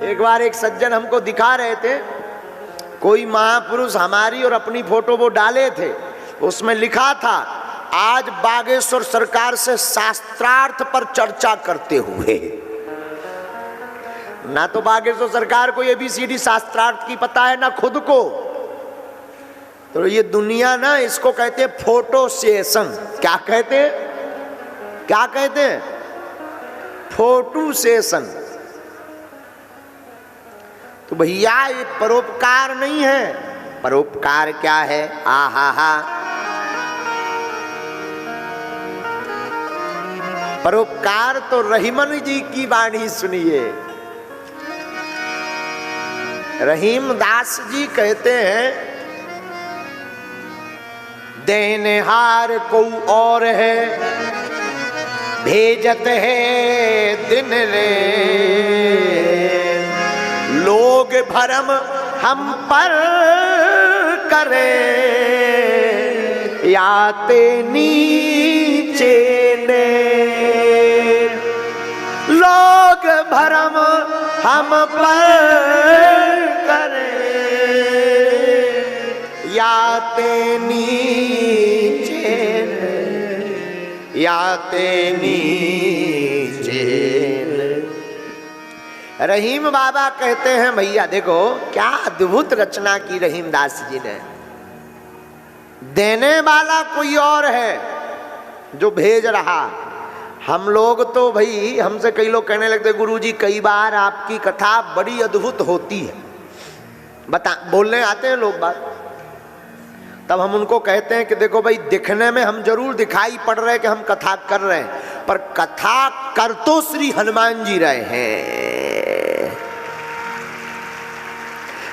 एक बार एक सज्जन हमको दिखा रहे थे, कोई महापुरुष हमारी और अपनी फोटो वो डाले थे, उसमें लिखा था आज बागेश्वर सरकार से शास्त्रार्थ पर चर्चा करते हुए। ना तो बागेश्वर सरकार को ABCD शास्त्रार्थ की पता है, ना खुद को। तो ये दुनिया ना, इसको कहते हैं फोटो सेशन। क्या कहते हैं? क्या कहते हैं? Photo session. तो भैया ये परोपकार नहीं है। परोपकार क्या है? आहा, परोपकार तो रहीमन जी की वाणी सुनिए। रहीम दास जी कहते हैं, देनहार को और है, भेजत है दिन रे, लोग भरम हम पर करे, याते नीचे ने। लोग भरम हम पर करे, याते नीचे ने, याते नीचे ने। रहीम बाबा कहते हैं, भैया देखो क्या अद्भुत रचना की रहीम दास जी ने। देने वाला कोई और है जो भेज रहा। हम लोग तो भाई, हमसे कई लोग कहने लगते, गुरुजी कई बार आपकी कथा बड़ी अद्भुत होती है, बता बोलने आते हैं लोग बात। तब हम उनको कहते हैं कि देखो भाई, दिखने में हम जरूर दिखाई पड़ रहे हैं कि हम कथा कर रहे हैं, पर कथा कर तो श्री हनुमान जी रहे हैं,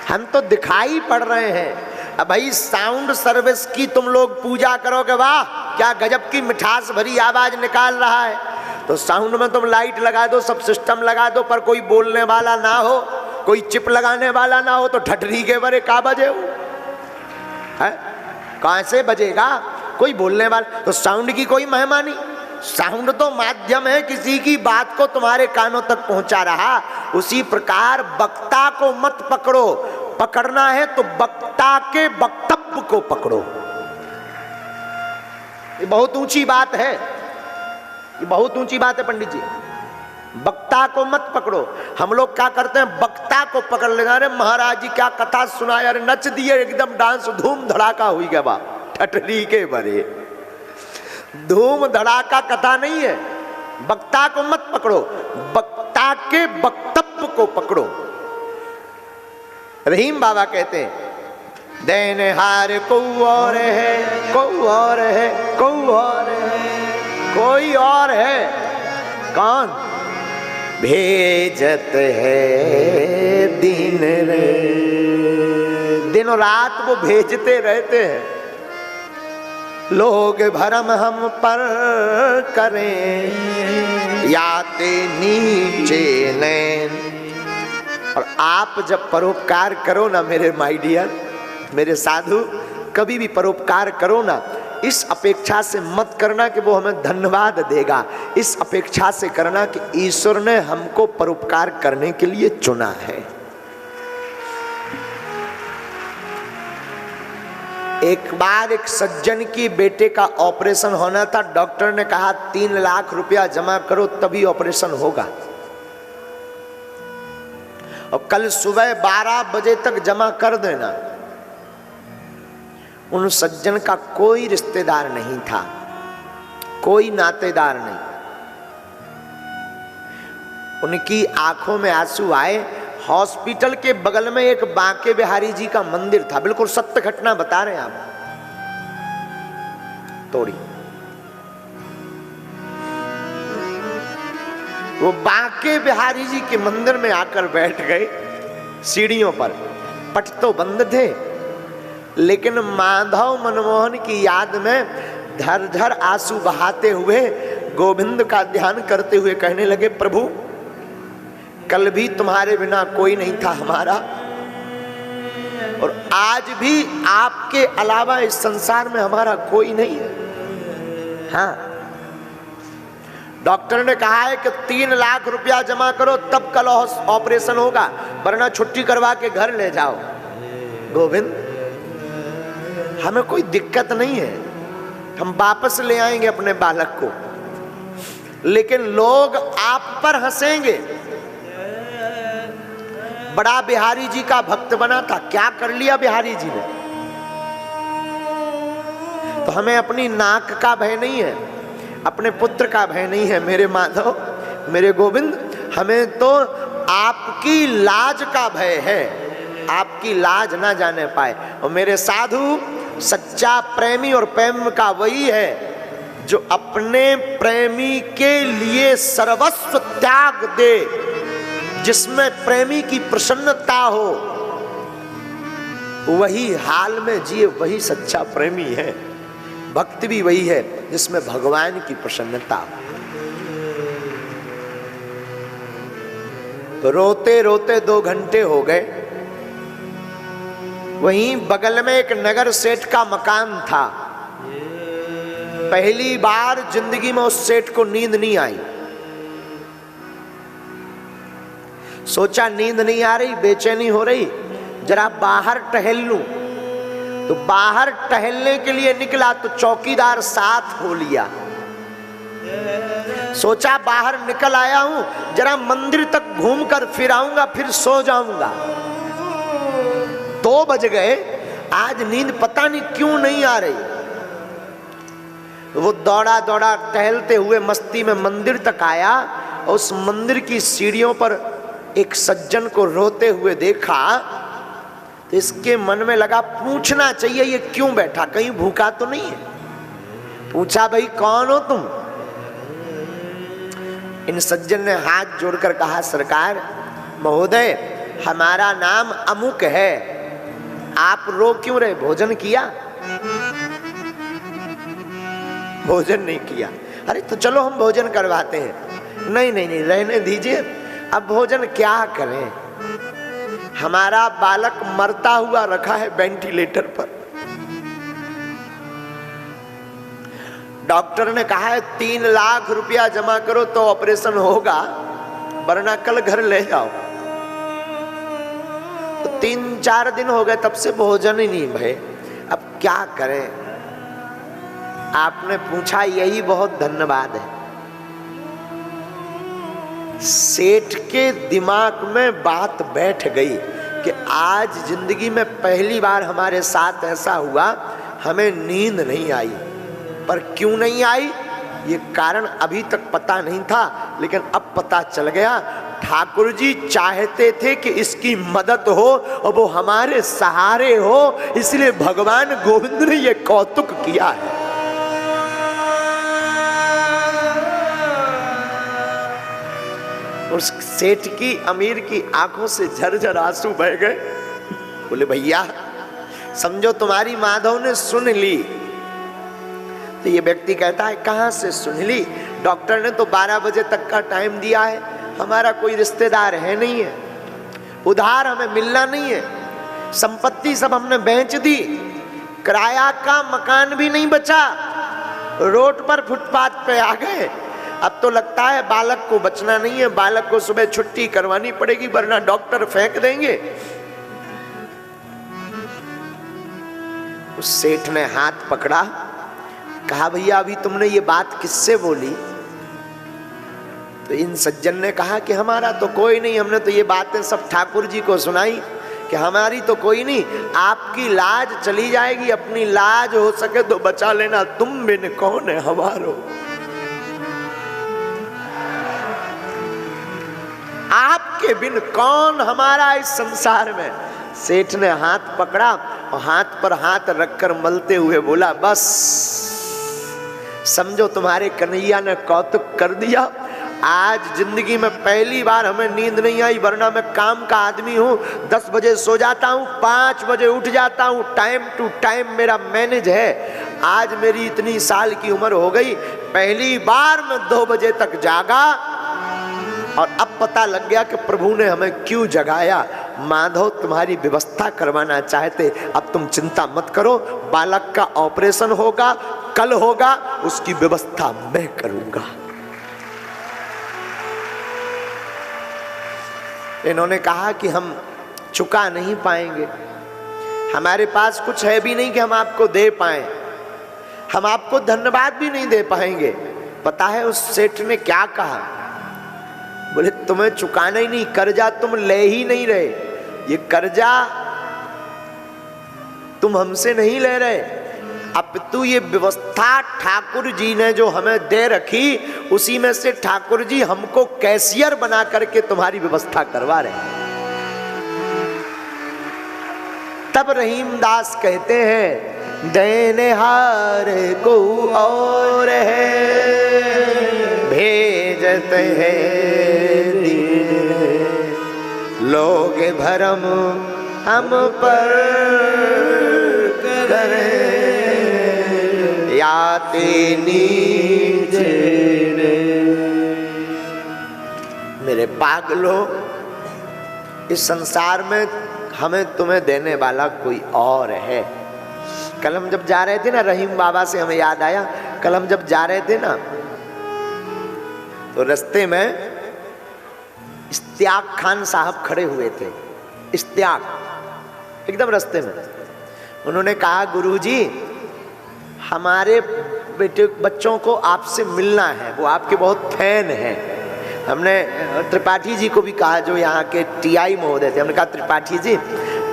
हम तो दिखाई पड़ रहे हैं। अब भाई साउंड सर्विस की तुम लोग पूजा करोगे, वाह क्या गजब की मिठास भरी आवाज निकाल रहा है, तो साउंड में तुम लाइट लगा दो, सब सिस्टम लगा दो, पर कोई बोलने वाला ना हो, कोई चिप लगाने वाला ना हो, तो ठठरी के बरे का बजे हो है? कहां से बजेगा? कोई बोलने वाला। तो साउंड की कोई महिमा नहीं। साउंड तो माध्यम है, किसी की बात को तुम्हारे कानों तक पहुंचा रहा। उसी प्रकार वक्ता को मत पकड़ो, पकड़ना है तो वक्ता के वक्तव्य को पकड़ो। ये बहुत ऊंची बात है, ये बहुत ऊंची बात है पंडित जी। वक्ता को मत पकड़ो। हम लोग क्या करते हैं, वक्ता को पकड़ लेना। अरे महाराज जी क्या कथा सुनाया, अरे नच दिए एकदम, डांस धूम धड़ाका हुई गया, बा ठठरी के बरे। धूम धड़ाका कथा नहीं है। वक्ता को मत पकड़ो, वक्ता के वक्तव्य को पकड़ो। रहीम बाबा कहते हैं, देनहार को और है, को और है, को और है, कोई और है। कौन? भेजत है दिन रे, दिन रात वो भेजते रहते हैं। लोग भरम हम पर करें, याते नीचे नैन। और आप जब परोपकार करो ना मेरे माय डियर, मेरे साधु, कभी भी परोपकार करो ना, इस अपेक्षा से मत करना कि वो हमें धन्यवाद देगा। इस अपेक्षा से करना कि ईश्वर ने हमको परोपकार करने के लिए चुना है। एक बार एक सज्जन की बेटे का ऑपरेशन होना था। डॉक्टर ने कहा 3 लाख रुपया जमा करो तभी ऑपरेशन होगा, और कल सुबह 12 बजे तक जमा कर देना। उन सज्जन का कोई रिश्तेदार नहीं था, कोई नातेदार नहीं। उनकी आंखों में आंसू आए। हॉस्पिटल के बगल में एक बांके बिहारी जी का मंदिर था, बिल्कुल सत्य घटना बता रहे हैं आप। तोड़ी वो बांके बिहारी जी के मंदिर में आकर बैठ गए सीढ़ियों पर। पट तो बंद थे, लेकिन माधव मनमोहन की याद में झरझर आंसू बहाते हुए गोविंद का ध्यान करते हुए कहने लगे, प्रभु कल भी तुम्हारे बिना कोई नहीं था हमारा, और आज भी आपके अलावा इस संसार में हमारा कोई नहीं है। हाँ, डॉक्टर ने कहा है कि 3 लाख रुपया जमा करो तब कल ऑपरेशन होगा, वरना छुट्टी करवा के घर ले जाओ। गोविंद, हमें कोई दिक्कत नहीं है, हम वापस ले आएंगे अपने बालक को, लेकिन लोग आप पर हंसेंगे। बड़ा बिहारी जी का भक्त बना था, क्या कर लिया बिहारी जी ने? तो हमें अपनी नाक का भय नहीं है, अपने पुत्र का भय नहीं है मेरे माधव, मेरे गोविंद, हमें तो आपकी लाज का भय है, आपकी लाज ना जाने पाए। और मेरे साधु, सच्चा प्रेमी और प्रेम का वही है जो अपने प्रेमी के लिए सर्वस्व त्याग दे, जिसमें प्रेमी की प्रसन्नता हो, वही हाल में जिए, वही सच्चा प्रेमी है। भक्त भी वही है जिसमें भगवान की प्रसन्नता हो। तो रोते रोते 2 घंटे हो गए। वहीं बगल में एक नगर सेठ का मकान था। पहली बार जिंदगी में उस सेठ को नींद नहीं आई। सोचा नींद नहीं आ रही, बेचैनी हो रही, जरा बाहर टहल लूं। तो बाहर टहलने के लिए निकला तो चौकीदार साथ हो लिया। सोचा बाहर निकल आया हूं, जरा मंदिर तक घूमकर फिर आऊंगा, फिर सो जाऊंगा। 2 बज गए, आज नींद पता नहीं क्यों नहीं आ रही। वो दौड़ा दौड़ा टहलते हुए मस्ती में मंदिर तक आया। उस मंदिर की सीढ़ियों पर एक सज्जन को रोते हुए देखा तो इसके मन में लगा पूछना चाहिए ये क्यों बैठा, कहीं भूखा तो नहीं है। पूछा, भाई कौन हो तुम? इन सज्जन ने हाथ जोड़कर कहा, सरकार महोदय, हमारा नाम अमुक है, आप रो क्यों रहे? भोजन किया? भोजन नहीं किया। अरे तो चलो हम भोजन करवाते हैं। नहीं नहीं नहीं, रहने दीजिए, अब भोजन क्या करें, हमारा बालक मरता हुआ रखा है वेंटिलेटर पर। डॉक्टर ने कहा है 3 लाख रुपया जमा करो तो ऑपरेशन होगा, वरना कल घर ले जाओ। तो 3-4 दिन हो गए, तब से भोजन ही नहीं भय। अब क्या करें? आपने पूछा, यही बहुत धन्यवाद है। सेठ के दिमाग में बात बैठ गई कि आज जिंदगी में पहली बार हमारे साथ ऐसा हुआ, हमें नींद नहीं आई। पर क्यों नहीं आई ये कारण अभी तक पता नहीं था, लेकिन अब पता चल गया। ठाकुर जी चाहते थे कि इसकी मदद हो और वो हमारे सहारे हो, इसलिए भगवान गोविंद ने ये कौतुक किया है। उस सेठ की, अमीर की आंखों से झरझर आंसू बह गए। बोले, भैया समझो तुम्हारी माधव ने सुन ली। तो ये व्यक्ति कहता है, कहां से सुन ली? डॉक्टर ने तो 12 बजे तक का टाइम दिया है, हमारा कोई रिश्तेदार है नहीं है, उधार हमें मिलना नहीं है, संपत्ति सब हमने बेच दी, किराया का मकान भी नहीं बचा, रोड पर फुटपाथ पे आ गए। अब तो लगता है बालक को बचना नहीं है, बालक को सुबह छुट्टी करवानी पड़ेगी, वरना डॉक्टर फेंक देंगे। उस सेठ ने हाथ पकड़ा, कहा, भैया अभी तुमने ये बात किससे बोली? तो इन सज्जन ने कहा कि हमारा तो कोई नहीं, हमने तो ये बातें सब ठाकुर जी को सुनाई कि हमारी तो कोई नहीं, आपकी लाज चली जाएगी, अपनी लाज हो सके तो बचा लेना, तुम बिन कौन है हमारो। आपके बिन कौन हमारा इस संसार में। सेठ ने हाथ पकड़ा और हाथ पर हाथ रखकर मलते हुए बोला, बस समझो तुम्हारे कन्हैया ने कौतुक कर दिया। आज जिंदगी में पहली बार हमें नींद नहीं आई, वरना मैं काम का आदमी हूँ, 10 बजे सो जाता हूँ, 5 बजे उठ जाता हूँ, टाइम टू टाइम मेरा मैनेज है। आज मेरी इतनी साल की उम्र हो गई, पहली बार मैं 2 बजे तक जागा और अब पता लग गया कि प्रभु ने हमें क्यों जगाया। माधव तुम्हारी व्यवस्था करवाना चाहते, अब तुम चिंता मत करो, बालक का ऑपरेशन होगा, कल होगा, उसकी व्यवस्था मैं करूंगा। इन्होंने कहा कि हम चुका नहीं पाएंगे, हमारे पास कुछ है भी नहीं कि हम आपको दे पाएं, हम आपको धन्यवाद भी नहीं दे पाएंगे। पता है उस सेठ ने क्या कहा? बोले तुम्हें चुकाना ही नहीं, कर्जा तुम ले ही नहीं रहे, ये कर्जा तुम हमसे नहीं ले रहे, अब तू ये व्यवस्था ठाकुर जी ने जो हमें दे रखी उसी में से ठाकुर जी हमको कैशियर बना करके तुम्हारी व्यवस्था करवा रहे हैं। तब रहीमदास कहते हैं देनहार को और है भेजते हैं लोग भरम हम पर करें याते नीचे। मेरे पागलों, इस संसार में हमें तुम्हें देने वाला कोई और है। कल हम जब जा रहे थे ना, रहीम बाबा से हमें याद आया, कल हम जब जा रहे थे ना तो रास्ते में इश्तियाक खान साहब खड़े हुए थे, इश्तियाक एकदम रास्ते में। उन्होंने कहा गुरुजी हमारे बच्चों को आपसे मिलना है, वो आपके बहुत फैन हैं। हमने त्रिपाठी जी को भी कहा जो यहाँ के टीआई महोदय थे, हमने कहा त्रिपाठी जी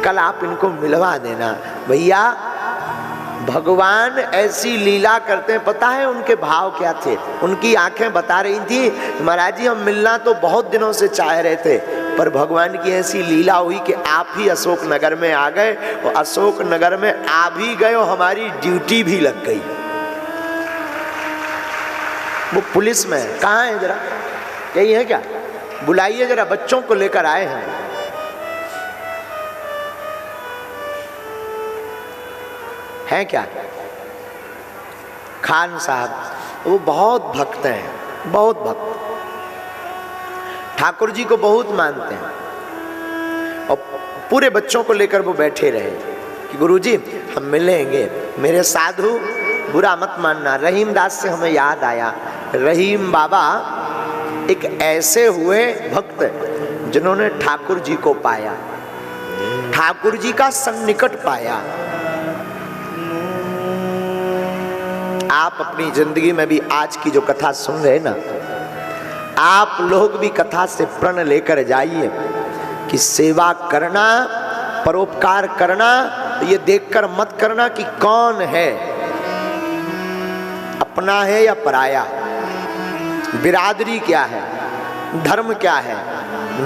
कल आप इनको मिलवा देना। भैया भगवान ऐसी लीला करते हैं, पता है उनके भाव क्या थे? उनकी आंखें बता रही थी महाराज जी हम मिलना तो बहुत दिनों से चाह रहे थे, पर भगवान की ऐसी लीला हुई कि आप ही अशोक नगर में आ गए, और अशोक नगर में आ भी गए और हमारी ड्यूटी भी लग गई। वो पुलिस में कहाँ है जरा, यही है क्या? बुलाइए जरा, बच्चों को लेकर आए हैं। हैं क्या? खान साहब, वो बहुत भक्त हैं, बहुत भक्त, ठाकुर जी को बहुत मानते हैं। और पूरे बच्चों को लेकर वो बैठे रहे कि गुरुजी हम मिलेंगे। मेरे साधु बुरा मत मानना, रहीमदास से हमें याद आया, रहीम बाबा एक ऐसे हुए भक्त जिन्होंने ठाकुर जी को पाया, ठाकुर जी का सन्निकट पाया। आप अपनी जिंदगी में भी आज की जो कथा सुन रहे ना, आप लोग भी कथा से प्रण लेकर जाइए कि सेवा करना, परोपकार करना, ये देखकर मत करना कि कौन है, अपना है या पराया, बिरादरी क्या है, धर्म क्या है।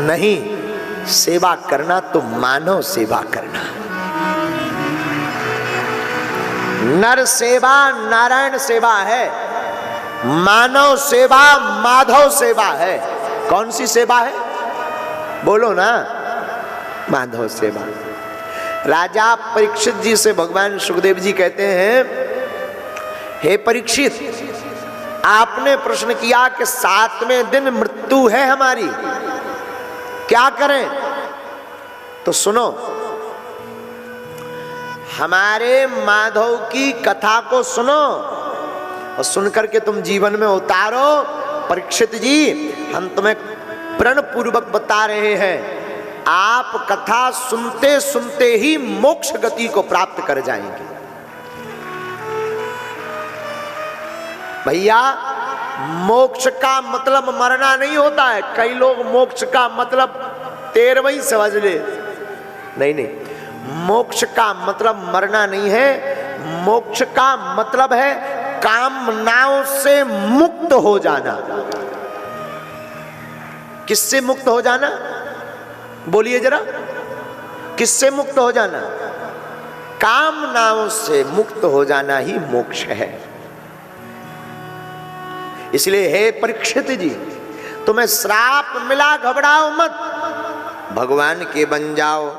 नहीं, सेवा करना तो मानव सेवा करना। नर सेवा नारायण सेवा है, मानव सेवा माधव सेवा है। कौन सी सेवा है? बोलो ना, माधव सेवा। राजा परीक्षित जी से भगवान सुखदेव जी कहते हैं, हे परीक्षित आपने प्रश्न किया कि 7वें दिन मृत्यु है हमारी, क्या करें? तो सुनो, हमारे माधव की कथा को सुनो और सुनकर के तुम जीवन में उतारो। परीक्षित जी हम तुम्हें प्रण पूर्वक बता रहे हैं, आप कथा सुनते सुनते ही मोक्ष गति को प्राप्त कर जाएंगे। भैया मोक्ष का मतलब मरना नहीं होता है। कई लोग मोक्ष का मतलब 13वां समझ ले, नहीं नहीं, मोक्ष का मतलब मरना नहीं है, मोक्ष का मतलब है कामनाओं से मुक्त हो जाना। किससे मुक्त हो जाना? बोलिए जरा, किससे मुक्त हो जाना? कामनाओं से मुक्त हो जाना ही मोक्ष है। इसलिए हे परीक्षित जी, तुम्हें श्राप मिला, घबराओ मत, भगवान के बन जाओ।